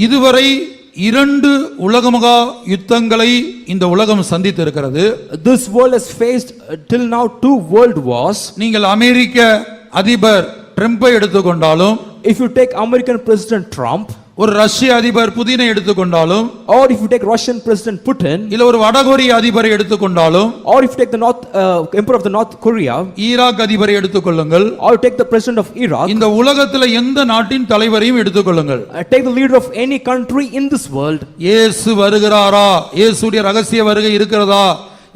இதுவரை 2 உலகமகா யுத்தங்களை இந்த உலகம் சந்தித்திருக்கிறது. This world has faced till now 2 world wars. நீங்கள் அமெரிக்க அதிபர் ட்ரம்பை எடுத்துக்கொண்டாலும், If you take American President Trump, ஒரு ரஷ்ய அதிபர் புதினை எடுத்துக்கொண்டாலும், or if you take Russian President Putin, இல்ல ஒரு வடகொரிய அதிபரை எடுத்துக்கொண்டாலும், or if you take the Emperor of the North Korea, Iraq அதிபரை எடுத்துக்கொள்ளுங்கள், or you take the President of Iraq, இந்த உலகத்துல எந்த நாட்டின் தலைவரையும் எடுத்துக்கொள்ளுங்கள், take the leader of any country in this world. இயேசு வருகிறாரா, இயேசுடைய ரகசிய வருகை இருக்கிறதா,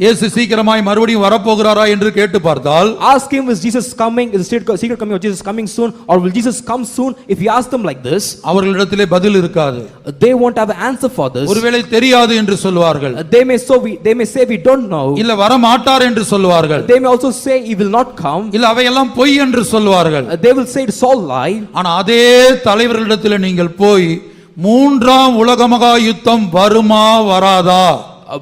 இயேசு சீக்கிரமாய் மறுபடியும் வரப்போகிறாரா என்று கேட்டு பார்த்தால், ask him, is Jesus coming, is the secret coming of Jesus coming soon, or will Jesus come soon? If you ask them like this, அவர்களிடத்திலே பதில் இருக்காது. they won't have an answer for this. ஒருவேளை தெரியாது என்று சொல்வார்கள், they may say we don't know, இல்ல வர மாட்டார் என்று சொல்வார்கள், they may also say he will not come, இல்ல அவையெல்லாம் பொய் என்று சொல்வார்கள். they will say it's all lie. ஆனா அதே தலைவர்களிடத்தில் நீங்கள் போய் 3ஆம் உலக மகா யுத்தம் வருமா வராதா,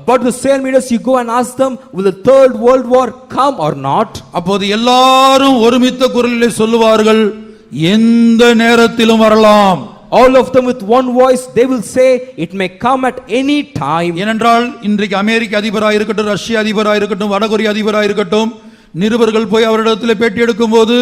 But the same leaders, you go and ask them, will the 3rd world war come or not? அப்போது எல்லாரும் ஒருமித்த குரலிலே சொல்லுவார்கள், எந்த நேரத்திலும் வரலாம். All of them with one voice, they will say it may come at any time. ஏனென்றால் இன்றைக்கு அமெரிக்க அதிபராக இருக்கட்டும், ரஷ்ய அதிபராக இருக்கட்டும், வடகொரிய அதிபராக இருக்கட்டும், நிருபர்கள் போய் அவரிடத்தில் பேட்டி எடுக்கும் போது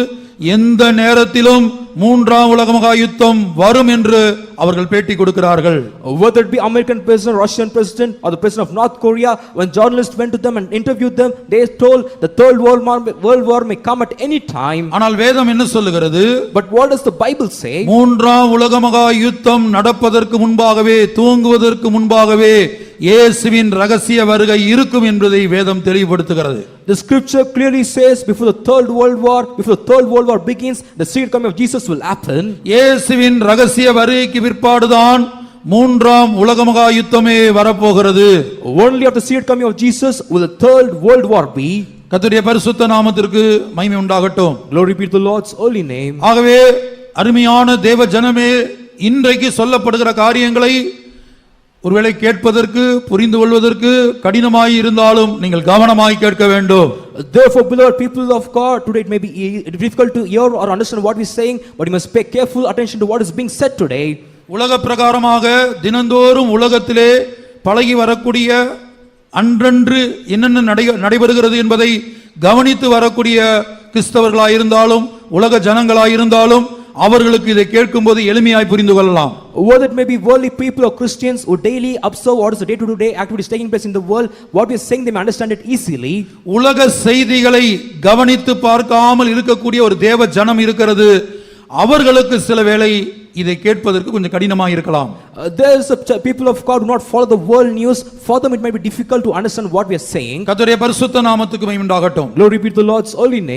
எந்த நேரத்திலும் 3ஆம் உலக மகா யுத்தம் வரும் என்று அவர்கள் பேட்டி கொடுக்கிறார்கள். Whether it be American president, Russian president, or the president of North Korea, when journalists went to them and interviewed them, they told the 3rd world war may come at any time. ஆனால் வேதம் என்ன சொல்லுகிறது? But what does the Bible say? 3ஆம் உலக மகா யுத்தம் நடப்பதற்கு முன்பாகவே, துவங்குவதற்கு முன்பாகவே இயேசுவின் ரகசிய வருகை இருக்கும் என்பதை வேதம் தெளிவுபடுத்துகிறது. The scripture clearly says before the 3rd world war begins, the secret coming of Jesus will happen. இயேசுவின் ரகசிய வருகைக்கு பிற்பாடுதான் 3ஆம் உலக மகா யுத்தமே வரப்போகிறது. Only after the secret coming of Jesus will the 3rd world war be. கர்த்தருடைய பரிசுத்த நாமத்திற்கு மகிமை உண்டாகட்டும். Glory be to the Lord's holy name. ஆகவே அருமையான தேவ ஜனமே, இன்றைக்கு சொல்லப்படுகிற காரியங்களை ஒருவேளை கேட்பதற்கு, புரிந்து கொள்வதற்கு கடினமாய் இருந்தாலும் நீங்கள் கவனமாய் கேட்க வேண்டும். Therefore, beloved people of God, today it may be difficult to hear or understand what we are saying, but you must pay careful attention to what is being said today. உலக பிரகாரமாக தினந்தோறும் உலகத்திலே பழகி வரக்கூடிய அன்றன்று என்னென்ன நடைபெறுகிறது என்பதை கவனித்து வரக்கூடிய கிறிஸ்தவர்களாயிருந்தாலும் உலக ஜனங்களாயிருந்தாலும் அவர்களுக்கு இதை கேட்கும்போது எளிமையாய் புரிந்து கொள்ளலாம். Whether it may be worldly people or Christians who daily observe what is the day-to-day activities taking place in the world, what we are saying, they may understand it easily. உலக செய்திகளை கவனித்து பார்க்காமல் இருக்கக்கூடிய ஒரு தேவ ஜனம் இருக்கிறது. அவர்களுக்கு சில வேளை இதை கேட்பதற்கு கொஞ்சம் கடினமாக இருக்கலாம். There is a people of God who do not follow the world news. For them it might be difficult to understand what we are saying. கர்த்தருடைய பரிசுத்த நாமத்துக்கு மகிமை உண்டாகட்டும். Glory be to the Lord's holy name.